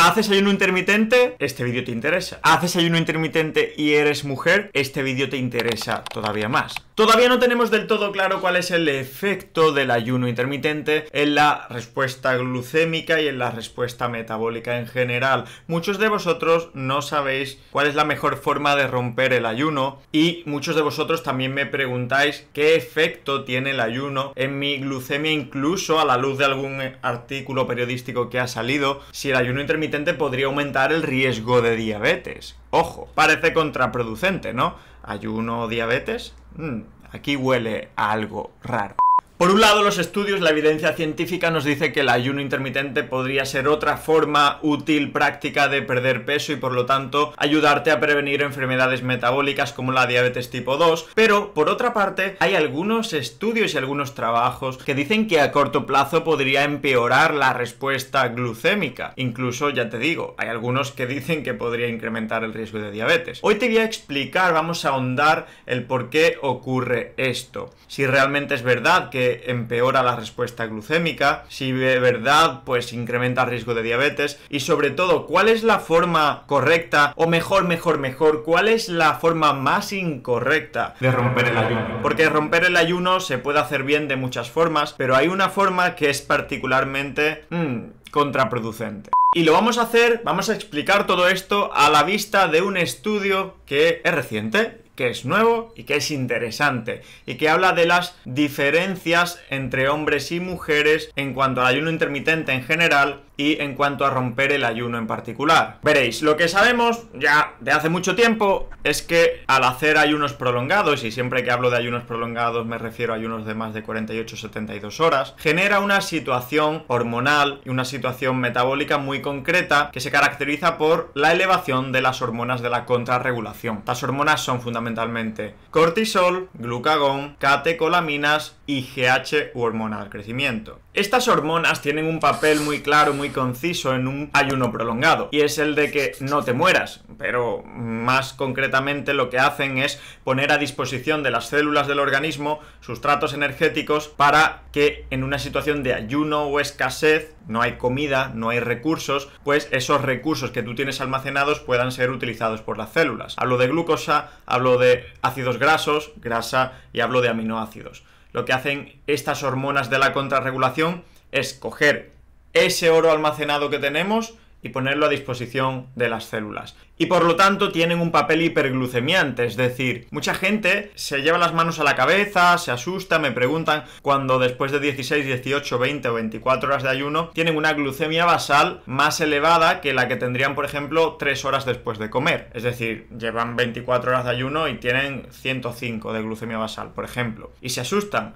¿Haces ayuno intermitente? Este vídeo te interesa. ¿Haces ayuno intermitente y eres mujer? Este vídeo te interesa todavía más. Todavía no tenemos del todo claro cuál es el efecto del ayuno intermitente en la respuesta glucémica y en la respuesta metabólica en general. Muchos de vosotros no sabéis cuál es la mejor forma de romper el ayuno y muchos de vosotros también me preguntáis qué efecto tiene el ayuno en mi glucemia, incluso a la luz de algún artículo periodístico que ha salido, si el ayuno intermitente podría aumentar el riesgo de diabetes. Ojo, parece contraproducente, ¿no? ¿Ayuno o diabetes? Aquí huele a algo raro. Por un lado, los estudios, la evidencia científica nos dice que el ayuno intermitente podría ser otra forma útil, práctica de perder peso y por lo tanto ayudarte a prevenir enfermedades metabólicas como la diabetes tipo 2, pero por otra parte hay algunos estudios y algunos trabajos que dicen que a corto plazo podría empeorar la respuesta glucémica. Incluso, ya te digo, hay algunos que dicen que podría incrementar el riesgo de diabetes. Hoy te voy a explicar, vamos a ahondar el por qué ocurre esto. Si realmente es verdad que empeora la respuesta glucémica, si de verdad pues incrementa el riesgo de diabetes y sobre todo cuál es la forma correcta o mejor, cuál es la forma más incorrecta de romper el ayuno. Porque romper el ayuno se puede hacer bien de muchas formas, pero hay una forma que es particularmente contraproducente. Y lo vamos a hacer, vamos a explicar todo esto a la vista de un estudio que es reciente, que es nuevo y que es interesante y que habla de las diferencias entre hombres y mujeres en cuanto al ayuno intermitente en general y en cuanto a romper el ayuno en particular. Veréis, lo que sabemos ya de hace mucho tiempo es que al hacer ayunos prolongados, y siempre que hablo de ayunos prolongados me refiero a ayunos de más de 48-72 horas, genera una situación hormonal y una situación metabólica muy concreta que se caracteriza por la elevación de las hormonas de la contrarregulación. Las hormonas son fundamentalmente cortisol, glucagón, catecolaminas y GH u hormona del crecimiento. Estas hormonas tienen un papel muy claro, muy conciso en un ayuno prolongado y es el de que no te mueras, pero más concretamente lo que hacen es poner a disposición de las células del organismo sustratos energéticos para que en una situación de ayuno o escasez, no hay comida, no hay recursos, pues esos recursos que tú tienes almacenados puedan ser utilizados por las células. Hablo de glucosa, hablo de ácidos grasos, grasa y hablo de aminoácidos. Lo que hacen estas hormonas de la contrarregulación es coger ese oro almacenado que tenemos y ponerlo a disposición de las células. Y por lo tanto tienen un papel hiperglucemiante, es decir, mucha gente se lleva las manos a la cabeza, se asusta, me preguntan cuando después de 16, 18, 20 o 24 horas de ayuno tienen una glucemia basal más elevada que la que tendrían, por ejemplo, 3 horas después de comer. Es decir, llevan 24 horas de ayuno y tienen 105 de glucemia basal, por ejemplo, y se asustan.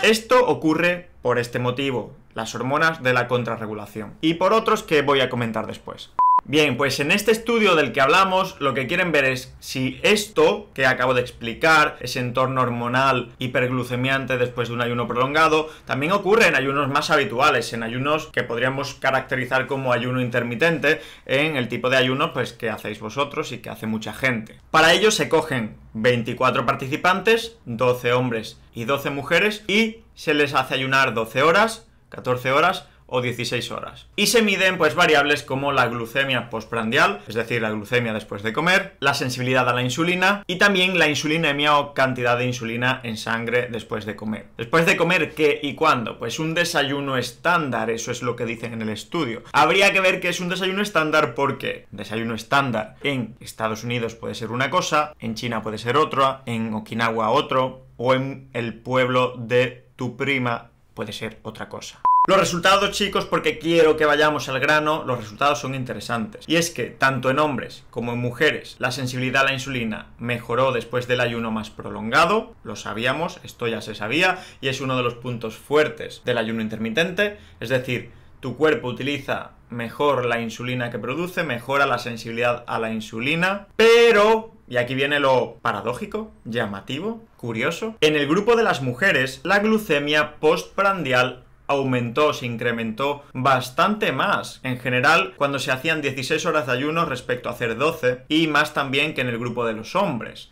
Esto ocurre por este motivo, las hormonas de la contrarregulación, y por otros que voy a comentar después. Bien, pues en este estudio del que hablamos, lo que quieren ver es si esto que acabo de explicar, ese entorno hormonal hiperglucemiante después de un ayuno prolongado, también ocurre en ayunos más habituales, en ayunos que podríamos caracterizar como ayuno intermitente, en el tipo de ayuno pues que hacéis vosotros y que hace mucha gente. Para ello se cogen 24 participantes, 12 hombres y 12 mujeres, y se les hace ayunar 12 horas, 14 horas o 16 horas. Y se miden pues variables como la glucemia postprandial, es decir, la glucemia después de comer, la sensibilidad a la insulina y también la insulinemia o cantidad de insulina en sangre después de comer. ¿Después de comer qué y cuándo? Pues un desayuno estándar, eso es lo que dicen en el estudio. Habría que ver qué es un desayuno estándar porque desayuno estándar en Estados Unidos puede ser una cosa, en China puede ser otra, en Okinawa otro, o en el pueblo de tu prima puede ser otra cosa. Los resultados, chicos, porque quiero que vayamos al grano, los resultados son interesantes. Y es que, tanto en hombres como en mujeres, la sensibilidad a la insulina mejoró después del ayuno más prolongado, lo sabíamos, esto ya se sabía, y es uno de los puntos fuertes del ayuno intermitente, es decir, tu cuerpo utiliza mejor la insulina que produce, mejora la sensibilidad a la insulina, pero, y aquí viene lo paradójico, llamativo, curioso, en el grupo de las mujeres, la glucemia postprandial aumentó, se incrementó bastante más en general cuando se hacían 16 horas de ayuno respecto a hacer 12 y más también que en el grupo de los hombres.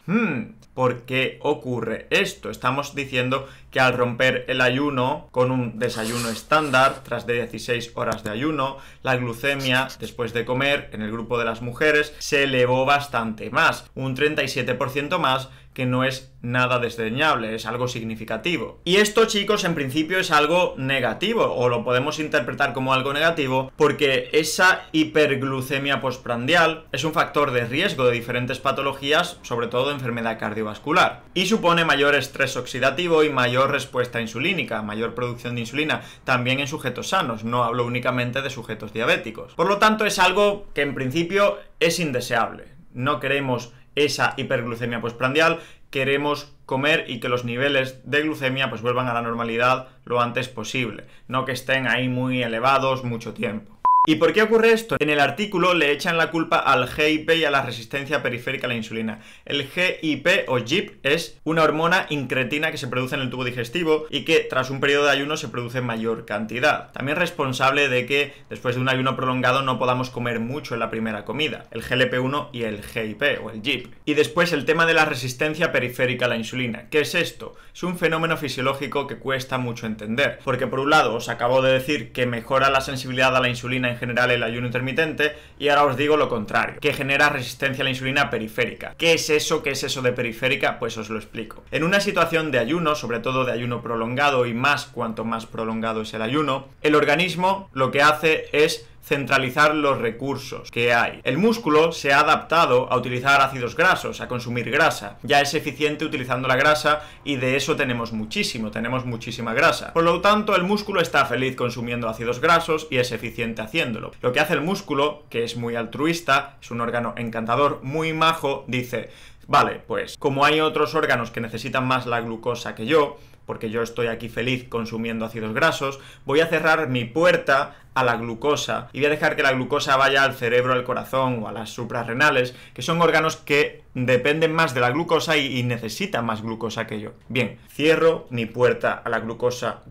¿Por qué ocurre esto? Estamos diciendo que al romper el ayuno con un desayuno estándar, tras de 16 horas de ayuno, la glucemia después de comer en el grupo de las mujeres se elevó bastante más, un 37% más, que no es nada desdeñable, es algo significativo. Y esto, chicos, en principio es algo negativo, o lo podemos interpretar como algo negativo, porque esa hiperglucemia postprandial es un factor de riesgo de diferentes patologías, sobre todo de enfermedad cardiovascular, y supone mayor estrés oxidativo y mayor respuesta insulínica, mayor producción de insulina, también en sujetos sanos, no hablo únicamente de sujetos diabéticos. Por lo tanto, es algo que en principio es indeseable. No queremos esa hiperglucemia postprandial, queremos comer y que los niveles de glucemia pues vuelvan a la normalidad lo antes posible, no que estén ahí muy elevados mucho tiempo. ¿Y por qué ocurre esto? En el artículo le echan la culpa al GIP y a la resistencia periférica a la insulina. El GIP o GIP es una hormona incretina que se produce en el tubo digestivo y que tras un periodo de ayuno se produce en mayor cantidad. También responsable de que después de un ayuno prolongado no podamos comer mucho en la primera comida. El GLP-1 y el GIP o el GIP. Y después el tema de la resistencia periférica a la insulina. ¿Qué es esto? Es un fenómeno fisiológico que cuesta mucho entender. Porque por un lado os acabo de decir que mejora la sensibilidad a la insulina en general el ayuno intermitente, y ahora os digo lo contrario, que genera resistencia a la insulina periférica. ¿Qué es eso? ¿Qué es eso de periférica? Pues os lo explico. En una situación de ayuno, sobre todo de ayuno prolongado y más cuanto más prolongado es el ayuno, el organismo lo que hace es centralizar los recursos que hay. El músculo se ha adaptado a utilizar ácidos grasos, a consumir grasa. Ya es eficiente utilizando la grasa y de eso tenemos muchísima grasa. Por lo tanto, el músculo está feliz consumiendo ácidos grasos y es eficiente haciéndolo. Lo que hace el músculo, que es muy altruista, es un órgano encantador, muy majo, dice: vale, pues como hay otros órganos que necesitan más la glucosa que yo, porque yo estoy aquí feliz consumiendo ácidos grasos, voy a cerrar mi puerta a la glucosa y voy a dejar que la glucosa vaya al cerebro, al corazón o a las suprarrenales, que son órganos que dependen más de la glucosa y necesitan más glucosa que yo. Bien, cierro mi puerta a la glucosa,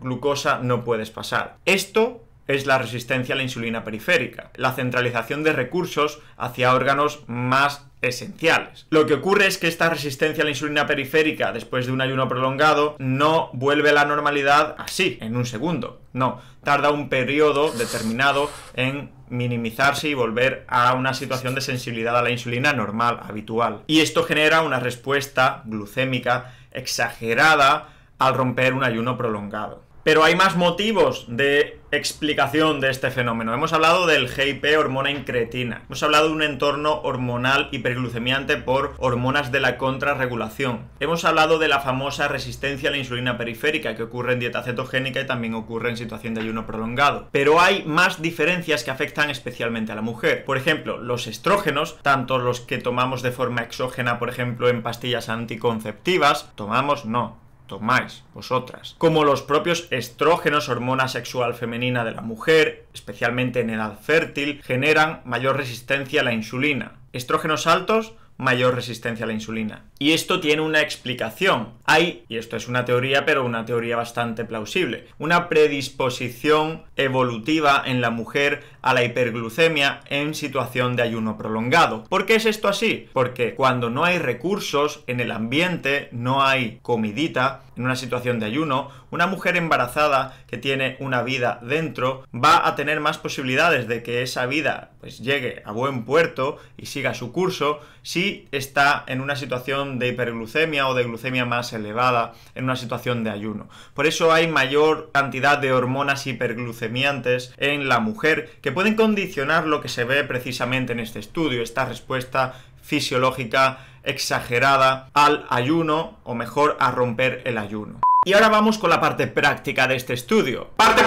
no puedes pasar. Esto es la resistencia a la insulina periférica, la centralización de recursos hacia órganos más esenciales. Lo que ocurre es que esta resistencia a la insulina periférica después de un ayuno prolongado no vuelve a la normalidad así, en un segundo. No, tarda un periodo determinado en minimizarse y volver a una situación de sensibilidad a la insulina normal, habitual. Y esto genera una respuesta glucémica exagerada al romper un ayuno prolongado. Pero hay más motivos de explicación de este fenómeno. Hemos hablado del GIP, hormona incretina. Hemos hablado de un entorno hormonal hiperglucemiante por hormonas de la contrarregulación. Hemos hablado de la famosa resistencia a la insulina periférica que ocurre en dieta cetogénica y también ocurre en situación de ayuno prolongado. Pero hay más diferencias que afectan especialmente a la mujer. Por ejemplo, los estrógenos, tanto los que tomamos de forma exógena, por ejemplo, en pastillas anticonceptivas, tomáis vosotras, como los propios estrógenos, hormona sexual femenina de la mujer, especialmente en edad fértil, generan mayor resistencia a la insulina. Estrógenos altos, mayor resistencia a la insulina. Y esto tiene una explicación. Hay, y esto es una teoría, pero una teoría bastante plausible, una predisposición evolutiva en la mujer a la hiperglucemia en situación de ayuno prolongado. ¿Por qué es esto así? Porque cuando no hay recursos en el ambiente, no hay comidita, en una situación de ayuno, una mujer embarazada que tiene una vida dentro va a tener más posibilidades de que esa vida pues llegue a buen puerto y siga su curso si está en una situación de hiperglucemia o de glucemia más elevada en una situación de ayuno. Por eso hay mayor cantidad de hormonas hiperglucemiantes en la mujer que pueden condicionar lo que se ve precisamente en este estudio, esta respuesta fisiológica exagerada al ayuno, o mejor, a romper el ayuno. Y ahora vamos con la parte práctica de este estudio. Parte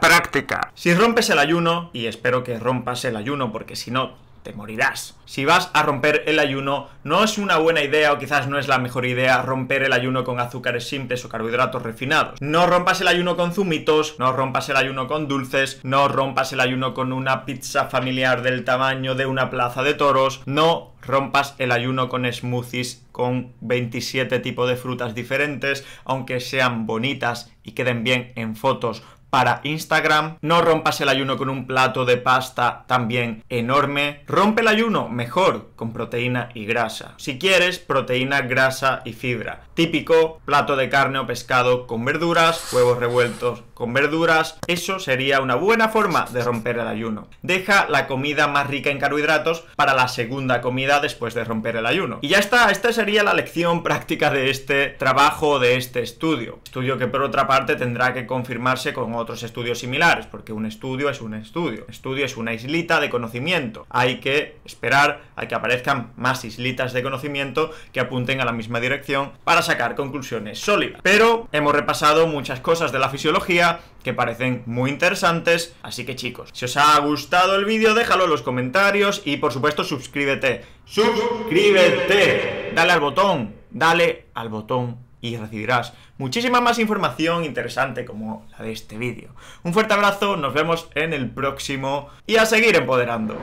práctica. Si rompes el ayuno, y espero que rompas el ayuno porque si no te morirás. Si vas a romper el ayuno, no es una buena idea, o quizás no es la mejor idea, romper el ayuno con azúcares simples o carbohidratos refinados. No rompas el ayuno con zumitos, no rompas el ayuno con dulces, no rompas el ayuno con una pizza familiar del tamaño de una plaza de toros, no rompas el ayuno con smoothies con 27 tipos de frutas diferentes, aunque sean bonitas y queden bien en fotos para Instagram. No rompas el ayuno con un plato de pasta también enorme. Rompe el ayuno mejor con proteína y grasa. Si quieres, proteína, grasa y fibra. Típico plato de carne o pescado con verduras, huevos revueltos con verduras. Eso sería una buena forma de romper el ayuno. Deja la comida más rica en carbohidratos para la segunda comida después de romper el ayuno. Y ya está, esta sería la lección práctica de este trabajo, de este estudio. Estudio que por otra parte tendrá que confirmarse con otros estudios similares, porque un estudio es un estudio. Un estudio es una islita de conocimiento. Hay que esperar a que aparezcan más islitas de conocimiento que apunten a la misma dirección para sacar conclusiones sólidas. Pero hemos repasado muchas cosas de la fisiología que parecen muy interesantes, así que chicos, si os ha gustado el vídeo, déjalo en los comentarios y por supuesto suscríbete. ¡Suscríbete! Dale al botón y recibirás muchísima más información interesante como la de este vídeo. Un fuerte abrazo, nos vemos en el próximo y a seguir empoderando.